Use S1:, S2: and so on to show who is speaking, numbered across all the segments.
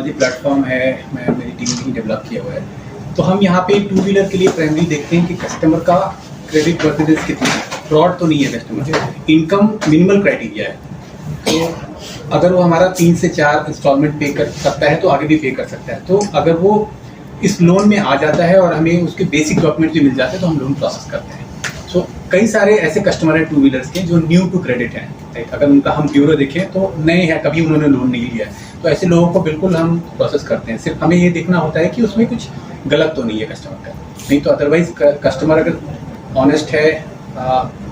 S1: Technology platform है, मेरी team ने ही डेवलप किया हुआ है। तो हम यहाँ पे टू व्हीलर के लिए प्राइमरी देखते हैं कि कस्टमर का क्रेडिट वर्थिनेस कितनी है, फ्रॉड तो नहीं है कस्टमर, इनकम मिनिमल क्राइटेरिया है। तो अगर वो हमारा 3 से 4 इंस्टॉलमेंट पे कर सकता है तो आगे भी पे कर सकता है। तो अगर वो इस लोन में आ जाता है और हमें उसके बेसिक डॉक्यूमेंट भी मिल जाते हैं तो हम लोन प्रोसेस करते हैं। सो कई सारे ऐसे कस्टमर हैं टू व्हीलर्स के जो न्यू टू क्रेडिट हैं, अगर उनका हम ब्यूरो देखें तो नए हैं, कभी उन्होंने लोन नहीं लिया है, तो ऐसे लोगों को बिल्कुल हम प्रोसेस करते हैं। सिर्फ हमें ये देखना होता है कि उसमें कुछ गलत तो नहीं है कस्टमर का, नहीं तो अदरवाइज कस्टमर अगर ऑनेस्ट है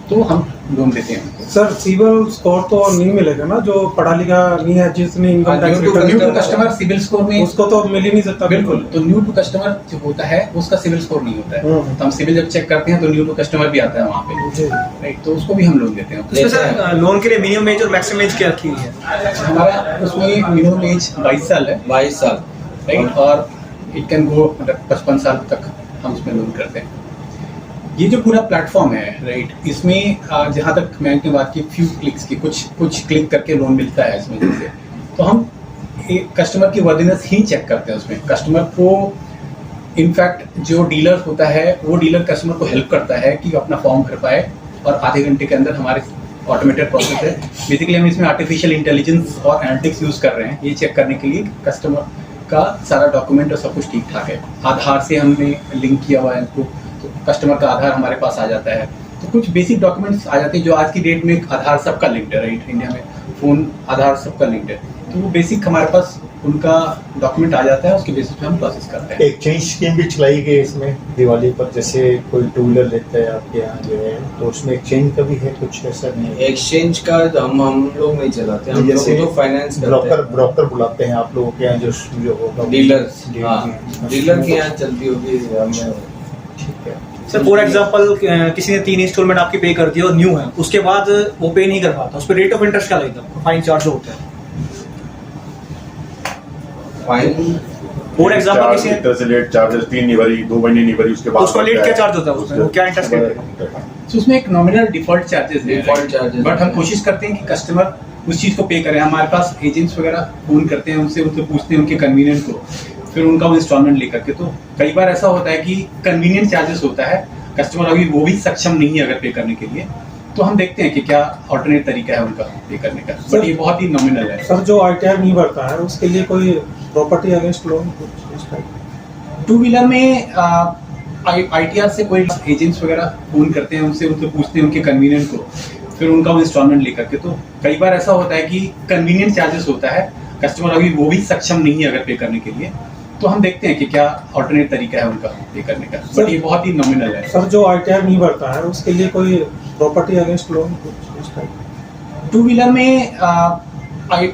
S1: तो हम लोन देते हैं।
S2: सर सिविल स्कोर तो नहीं मिलेगा ना, जो पढ़ा लिखा नहीं है, जिसने income tax return
S1: new to customer CIBIL score में
S2: उसको तो मिल ही नहीं सकता।
S1: बिल्कुल, तो न्यू टू कस्टमर जो होता है उसका सिविल स्कोर नहीं होता है। तो हम सिविल जब चेक करते हैं तो न्यू टू कस्टमर भी आता है वहाँ पे, राइट, तो उसको भी हम लोन देते हैं।
S3: उसमें सर लोन के लिए मिनिमम एज और मैक्सिमम एज क्या रखी हुई है?
S1: हमारा उसमें मिनिमम एज 22 साल है,
S4: 22 साल,
S1: राइट, और इट कैन गो 55 साल तक हम उसमें लोन करते हैं। ये जो पूरा प्लेटफॉर्म है, राइट, इसमें जहाँ तक मैंने बात की फ्यू क्लिक्स की, कुछ क्लिक करके लोन मिलता है इसमें जैसे, तो हम एक कस्टमर की वर्दिनेस ही चेक करते हैं उसमें। कस्टमर को इनफैक्ट जो डीलर होता है वो डीलर कस्टमर को हेल्प करता है कि अपना फॉर्म भर पाए, और आधे घंटे के अंदर हमारे ऑटोमेटेड प्रोसेस है। बेसिकली हम इसमें आर्टिफिशियल इंटेलिजेंस और एनालिटिक्स यूज़ कर रहे हैं ये चेक करने के लिए कस्टमर का सारा डॉक्यूमेंट और सब कुछ ठीक ठाक है। आधार से हमने लिंक किया हुआ है इनको, तो कस्टमर का आधार हमारे पास आ जाता है, तो कुछ बेसिक डॉक्यूमेंट्स आ जाते हैं जो आज की डेट में आधार सबका लिंक्ड है, राइट, इंडिया में फ़ोन आधार सबका लिंक्ड है, तो वो बेसिक हमारे पास उनका डॉक्यूमेंट आ जाता है, उसके बेसिस पे हम प्रोसेस करते हैं।
S5: एक्सचेंज स्कीम भी चलाई गई इसमें दिवाली पर, जैसे कोई टू व्हीलर लेता है आपके यहाँ जो है, तो उसमें एक्सचेंज का भी है कुछ ऐसा नहीं?
S4: एक्सचेंज का हम लोग नहीं चलाते, हम लोग तो फाइनेंस
S5: ब्रोकर बुलाते हैं आप लोगों के यहाँ जो होगा
S4: डीलर्स, डीलर के यहाँ चलती होगी हमें।
S5: ठीक है
S3: सर फॉर एग्जांपल किसी ने 3 इंस्टॉलमेंट आपकी पे कर दिया और न्यू है, उसके बाद वो पे नहीं कर पाता, उस पर रेट ऑफ इंटरेस्ट क्या लगता है, फाइन चार्ज होता है?
S4: फाइन
S3: फॉर एग्जांपल किसी ने
S5: से लेट चार्जेस 3 नहीं भरी, 2 महीने नहीं भरी, उसके बाद
S3: उसका लेट क्या चार्ज होता है, उसमें वो क्या इंटरेस्ट देता है?
S1: तो उसमें एक नॉमिनल डिफॉल्ट चार्जेस है,
S4: डिफॉल्ट चार्जेस,
S1: बट हम कोशिश करते हैं कि कस्टमर उस चीज़ को पे करें। हमारे पास एजेंट्स वगैरह फोन करते हैं, उनसे पूछते हैं उनके कन्वीनियंट को, फिर उनका वो इंस्टॉलमेंट लेकर के। तो कई बार ऐसा होता है कि कन्वीनियंट चार्जेस होता है, कस्टमर अभी वो भी सक्षम नहीं है अगर पे करने के लिए, तो हम देखते हैं कि क्या ऑल्टरनेट तरीका है उनका पे करने का, बट ये बहुत ही नॉमिनल है।
S2: सर जो ITR नहीं भरता है उसके लिए कोई property against loan
S1: two wheeler में ITR से कोई एजेंट्स वगैरह फोन करते हैं, उनसे पूछते हैं उनके कन्वीनियंट को, फिर उनका वो इंस्टॉलमेंट लेकर के। तो कई बार ऐसा होता है कि कन्वीनियंट चार्जेस होता है, कस्टमर अभी वो भी सक्षम नहीं है अगर पे करने के लिए, तो हम देखते हैं कि क्या ऑल्टरनेट तरीका है उनका पे करने का, बट ये बहुत ही नॉमिनल है।
S2: सर जो ITR नहीं भरता है उसके लिए कोई property against loan?
S1: Two wheeler में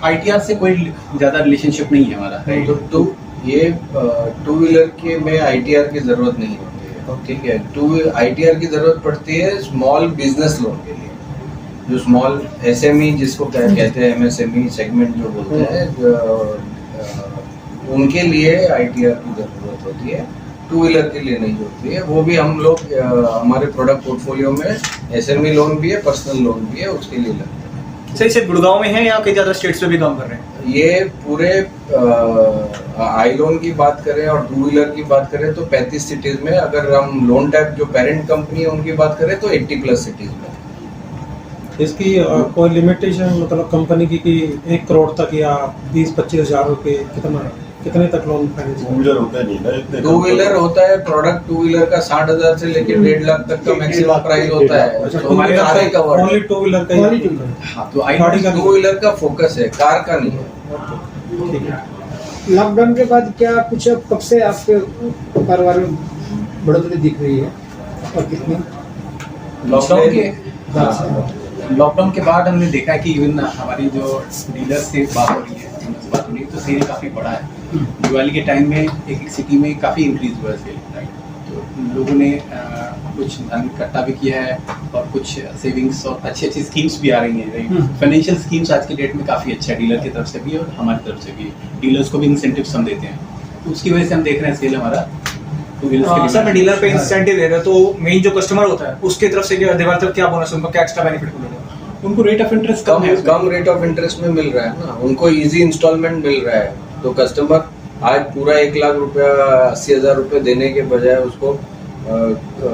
S1: ITR से कोई ज़्यादा रिलेशनशिप नहीं है हमारा, राइट।
S4: तो ये टू व्हीलर के में ITR की जरूरत नहीं होती है, ठीक है। ITR की जरूरत पड़ती है स्मॉल बिजनेस लोन के लिए, जो स्मॉल SME जिसको क्या कहते हैं, MSME सेगमेंट जो बोलते हैं, उनके लिए ITR की जरूरत होती है, टू व्हीलर के लिए नहीं होती है। वो भी हम लोग हमारे प्रोडक्ट पोर्टफोलियो में SME लोन भी है, पर्सनल लोन भी है, उसके लिए लगता है।
S3: सर इसे गुड़गांव में है या कई ज़्यादा स्टेट्स में भी काम कर रहे हैं?
S4: ये पूरे आई लोन की बात करें और टू व्हीलर की बात करें तो 35 सिटीज में, अगर हम लोन टैप जो पेरेंट कंपनी है उनकी बात करें तो 80+ सिटीज में।
S2: इसकी कोई लिमिटेशन मतलब कंपनी की कि 1 करोड़ तक या 20-25 हज़ार रुपये कितने तक लोन फाइनेंस?
S5: टू व्हीलर होता है नहीं ना इतने,
S4: टू व्हीलर होता है प्रोडक्ट, टू व्हीलर का 60,000 से लेकर 1.5 लाख तक का मैक्सिमम प्राइस होता है।
S2: अच्छा,
S4: तो हमारे सारे कवर
S2: ओनली टू व्हीलर का ही?
S1: हाँ, तो
S2: गाड़ी का
S4: टू व्हीलर का फोकस है, कार का नहीं है।
S2: ठीक है।
S6: लॉकडाउन के बाद क्या कुछ कब से आपके कारोबार में बढ़ोतरी दिख रही है और कितनी?
S1: लॉकडाउन के बाद हमने देखा है कि इवन हमारी जो डीलर से बात हो रही है, बात हो रही है, तो सेल काफ़ी बड़ा है। दिवाली के टाइम में एक सिटी में काफ़ी इंक्रीज हुआ है सेल, राइट। तो लोगों ने कुछ धन इकट्ठा भी किया है और कुछ सेविंग्स और अच्छी अच्छी स्कीम्स भी आ रही हैं, राइट। फाइनेंशियल स्कीम्स आज की डेट में काफ़ी अच्छा है, डीलर की तरफ से भी और हमारी तरफ से भी। डीलर्स को भी इंसेंटिव्स हम देते हैं, तो उसकी वजह से हम देख रहे हैं सेल हमारा
S3: सर मैं डीलर पे इंसेंटिव दे रहा है, तो मेन जो कस्टमर होता है उसके तरफ से क्या बोनस, उनको क्या एक्स्ट्रा बेनिफिट मिलेगा?
S1: उनको rate of interest
S4: come rate of interest में मिल रहा है ना, उनको इजी इंस्टॉलमेंट मिल रहा है, तो कस्टमर आज पूरा 1 लाख रुपया 80,000 रुपये देने के बजाय उसको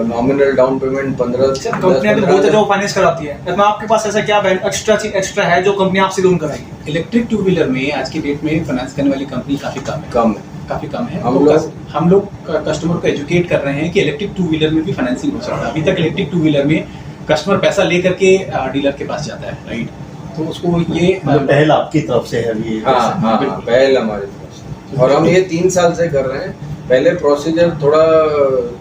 S4: नॉमिनल डाउन पेमेंट 15
S3: कंपनियां तो बहुत है जो फाइनेंस कराती है, इसमें आपके पास ऐसा क्या एक्स्ट्रा है जो कंपनी आपसे लोन कराएगी?
S1: इलेक्ट्रिक टू व्हीलर में आज की डेट में फाइनेंस करने वाली कंपनी काफ़ी कम है, काफ़ी कम है। हम लोग कस्टमर को एजुकेट कर रहे हैं कि इलेक्ट्रिक टू व्हीलर में भी फाइनेंसिंग हो सकता है। अभी तक इलेक्ट्रिक टू व्हीलर में कस्टमर पैसा लेकर के डीलर के पास जाता है, राइट? तो उसको ये
S5: पहल आपकी तरफ से है अभी?
S4: हाँ, पहल हमारी तरफ से, और हम ये 3 साल से कर रहे हैं। पहले प्रोसीजर थोड़ा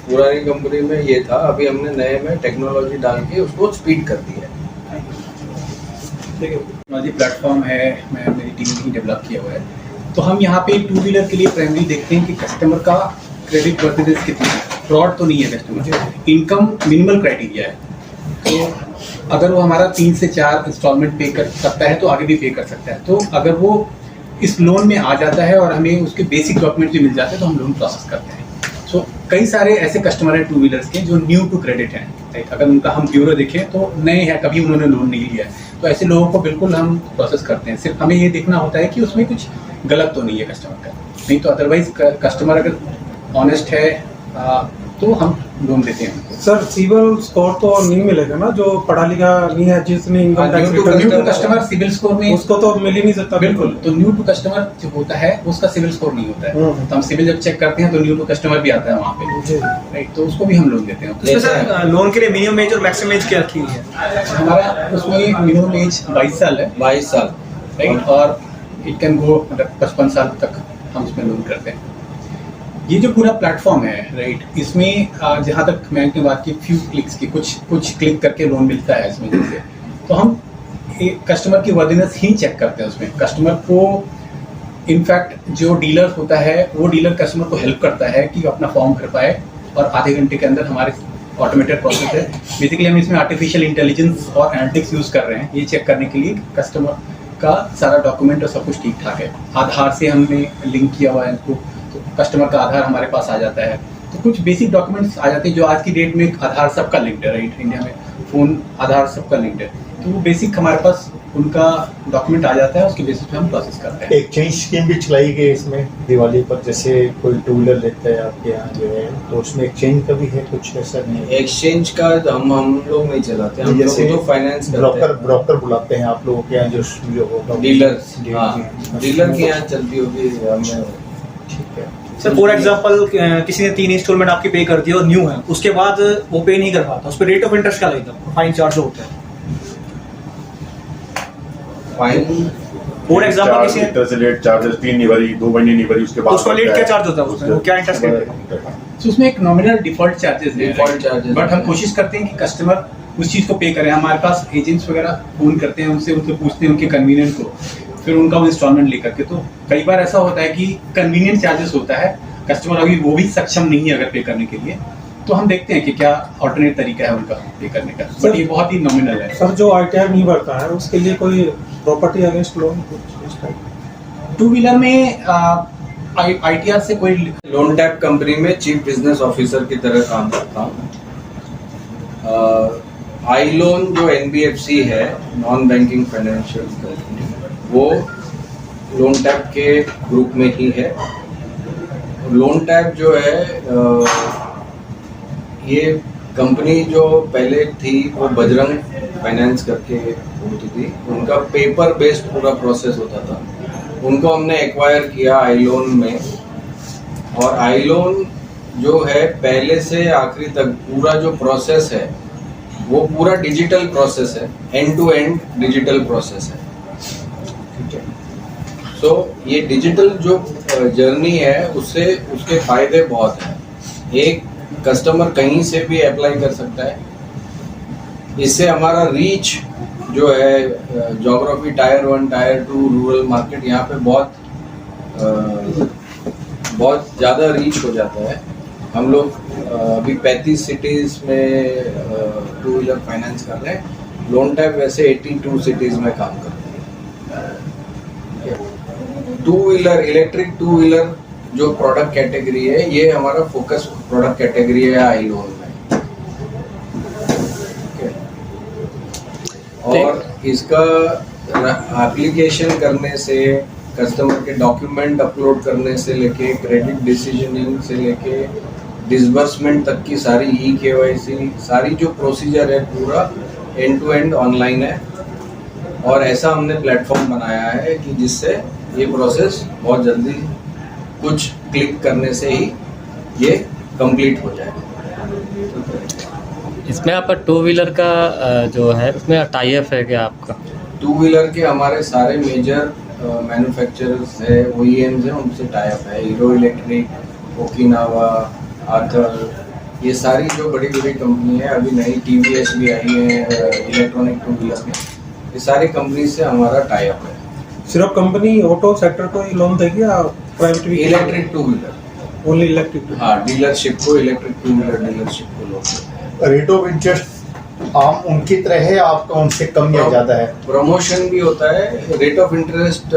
S4: पुरानी कंपनी में ये था, अभी हमने नए में टेक्नोलॉजी डाल के उसको स्पीड कर दिया है।
S1: टेक्नोलॉजी प्लेटफॉर्म है, मेरी टीम ने ही डेवलप किया हुआ है। तो हम यहाँ पे टू व्हीलर के लिए प्राइमरी देखते हैं कि कस्टमर का क्रेडिट वर्थिनेस कितनी है, फ्रॉड तो नहीं है कस्टमर, इनकम मिनिमल क्राइटेरिया है। तो अगर वो हमारा 3 से 4 इंस्टॉलमेंट पे कर सकता है तो आगे भी पे कर सकता है। तो अगर वो इस लोन में आ जाता है और हमें उसके बेसिक डॉक्यूमेंट भी मिल जाते हैं तो हम लोन प्रोसेस करते हैं। सो कई सारे ऐसे कस्टमर हैं टू व्हीलर्स के जो न्यू टू क्रेडिट हैं, राइट? अगर उनका हम ब्यूरो देखें तो नए हैं, कभी उन्होंने लोन नहीं लिया है, तो ऐसे लोगों को बिल्कुल हम प्रोसेस करते हैं। सिर्फ हमें ये देखना होता है कि उसमें कुछ गलत तो नहीं है कस्टमर का, नहीं तो अदरवाइज कस्टमर अगर ऑनेस्ट है तो हम लोन देते हैं उनको।
S2: सर सिविल स्कोर तो नहीं मिलेगा ना, जो पढ़ा लिखा नहीं है जिसने income tax
S1: new to customer CIBIL score में
S2: उसको तो मिल ही नहीं सकता।
S1: बिल्कुल, तो न्यू टू कस्टमर जो होता है उसका सिविल स्कोर नहीं होता है। तो हम सिविल जब चेक करते हैं तो न्यू टू कस्टमर भी आता है वहाँ पे, राइट? तो उसको भी हम लोन देते हैं।
S3: उसमें सर लोन के लिए मिनिमम एज और मैक्सिमम एज क्या रखी हुई है?
S1: हमारा उसमें मिनिमम एज 22 साल है,
S4: 22 साल,
S1: राइट? और इट कैन गो 55 साल तक हम उसमें लोन करते हैं। ये जो पूरा प्लेटफॉर्म है, राइट, इसमें जहाँ तक मैंने बात की फ्यू क्लिक्स की, कुछ क्लिक करके लोन मिलता है इसमें जैसे, तो हम कस्टमर की वर्दिनेस ही चेक करते हैं उसमें। कस्टमर को इनफैक्ट जो डीलर होता है वो डीलर कस्टमर को हेल्प करता है कि अपना फॉर्म भर पाए, और आधे घंटे के अंदर हमारे ऑटोमेटेड प्रोसेस है। बेसिकली हम इसमें आर्टिफिशियल इंटेलिजेंस और एनालिटिक्स यूज़ कर रहे हैं ये चेक करने के लिए कस्टमर का सारा डॉक्यूमेंट और सब कुछ ठीक ठाक है। आधार से हमने लिंक किया हुआ है इनको, तो कस्टमर का आधार हमारे पास आ जाता है। तो कुछ बेसिक डॉक्यूमेंट्स आ जाते हैं जो आज की डेट में आधार सबका लिंक्ड है, राइट? इंडिया में फ़ोन आधार सबका लिंक्ड है, तो वो बेसिक हमारे पास उनका डॉक्यूमेंट आ जाता है, उसके बेसिस पे हम प्रोसेस करते हैं।
S5: एक चेंज स्कीम भी चलाई गई इसमें दिवाली पर, जैसे कोई टू व्हीलर लेता है आपके यहाँ जो है, तो उसमें एक्सचेंज का भी है कुछ ऐसा नहीं है?
S4: एक्सचेंज का हम लोग नहीं चलाते, हम लोग तो फाइनेंस
S5: ब्रोकर बुलाते हैं आप लोगों के यहाँ जो होगा
S4: डीलर, डीलर के यहाँ चलती होगी हमें।
S5: ठीक है
S3: सर फॉर एग्जांपल किसी ने 3 इंस्टॉलमेंट आपकी पे कर दिया और न्यू है, उसके बाद वो पे नहीं कर पाता, उस पर रेट ऑफ इंटरेस्ट क्या लगेगा, फाइन चार्ज होता है?
S4: फाइन
S3: फॉर एग्जांपल किसी ने
S7: तरह से लेट चार्जेस 3 नहीं भरी, 2 महीने नहीं भरी, उसके बाद
S3: उसका लेट क्या चार्ज होता है, उसमें वो क्या इंटरेस्ट रेट है?
S1: तो उसमें एक नॉमिनल डिफॉल्ट चार्जेस है,
S4: Default charges
S1: बट हम
S4: है।
S1: कोशिश करते हैं कि कस्टमर उस चीज़ को पे करें। हमारे पास एजेंट्स वगैरह फ़ोन करते हैं, उनसे पूछते हैं उनके कन्वीनियंट को, फिर उनका वो इंस्टॉलमेंट लेकर के। तो कई बार ऐसा होता है कि कन्वीनियंट चार्जेस होता है, कस्टमर अभी वो भी सक्षम नहीं है अगर पे करने के लिए, तो हम देखते हैं कि क्या ऑल्टरनेट तरीका है उनका पे करने का, बट ये बहुत ही नॉमिनल है।
S2: सर जो ITR नहीं भरता है उसके लिए कोई property against loan
S1: two wheeler में ITR से कोई
S4: लोन टैप कंपनी में चीफ बिजनेस ऑफिसर की तरह काम करता हूँ। आई लोन जो NBFC है, नॉन बैंकिंग फाइनेंशियल कंपनी, वो लोन टैप के ग्रुप में ही है। लोन टैप जो है ये कंपनी जो पहले थी वो बजरंग फाइनेंस करके होती थी, उनका पेपर बेस्ड पूरा प्रोसेस होता था। उनको हमने एक्वायर किया आई लोन में, और आई लोन जो है पहले से आखिरी तक पूरा जो प्रोसेस है वो पूरा डिजिटल प्रोसेस है, end to end digital process है। सो ये डिजिटल जो जर्नी है उससे उसके फायदे बहुत हैं। एक, कस्टमर कहीं से भी अप्लाई कर सकता है। इससे हमारा रीच जो है geography tyre 1 tyre 2 rural market, यहाँ पे बहुत ज़्यादा रीच हो जाता है। हम लोग अभी 35 सिटीज़ में टू व्हीलर फाइनेंस कर रहे हैं। लोन टैप वैसे 82 सिटीज़ में काम करते हैं। To wheeler, electric two wheeler जो प्रोडक्ट कैटेगरी है, ये हमारा फोकस प्रोडक्ट कैटेगरी है आई लोन में। और इसका एप्लीकेशन करने से कस्टमर के डॉक्यूमेंट अपलोड करने से लेके क्रेडिट डिसीजनिंग से लेके डिसबर्समेंट तक की सारी KYC सारी जो प्रोसीजर है पूरा एंड टू एंड ऑनलाइन है। और ऐसा हमने प्लेटफॉर्म बनाया है कि जिससे ये प्रोसेस बहुत जल्दी कुछ क्लिक करने से ही ये कंप्लीट हो जाए।
S8: इसमें आपका टू व्हीलर का जो है उसमें टाई अप है क्या आपका?
S4: टू व्हीलर के हमारे सारे मेजर मैन्युफैक्चरर्स है, OEMs हैं, उनसे टाई अप है। हीरो इलेक्ट्रिक, ओकिनावा, आथर, ये सारी जो बड़ी बड़ी कंपनी है, अभी नई TVS भी आई है इलेक्ट्रॉनिक टू व्हीलर में, ये सारी कंपनी से हमारा टाई अप है।
S2: सिर्फ कंपनी ऑटो सेक्टर को ही लोन देगी या प्राइवेट भी?
S4: Electric two wheeler,
S2: only electric?
S4: हाँ, डीलरशिप को, इलेक्ट्रिक टू व्हीलर डीलरशिप को लोन।
S5: रेट ऑफ इंटरेस्ट आम उनकी तरह है, आपका उनसे कम या ज़्यादा है?
S4: प्रमोशन भी होता है। रेट ऑफ इंटरेस्ट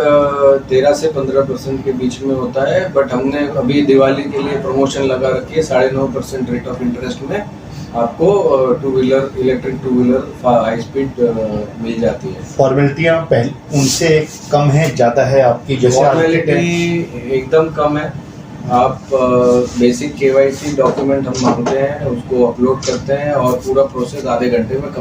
S4: 13 से 15% के बीच में होता है, बट हमने अभी दिवाली के लिए प्रमोशन लगा रखी है। 9.5% रेट ऑफ इंटरेस्ट में आपको two wheeler, electric two wheeler high speed मिल जाती है।
S5: फॉर्मेलिटियाँ पहले उनसे कम है, ज़्यादा है आपकी? जैसे
S4: फॉर्मेलिटी एकदम कम है। आप बेसिक KYC डॉक्यूमेंट हम मांगते हैं, उसको अपलोड करते हैं और पूरा प्रोसेस आधे घंटे में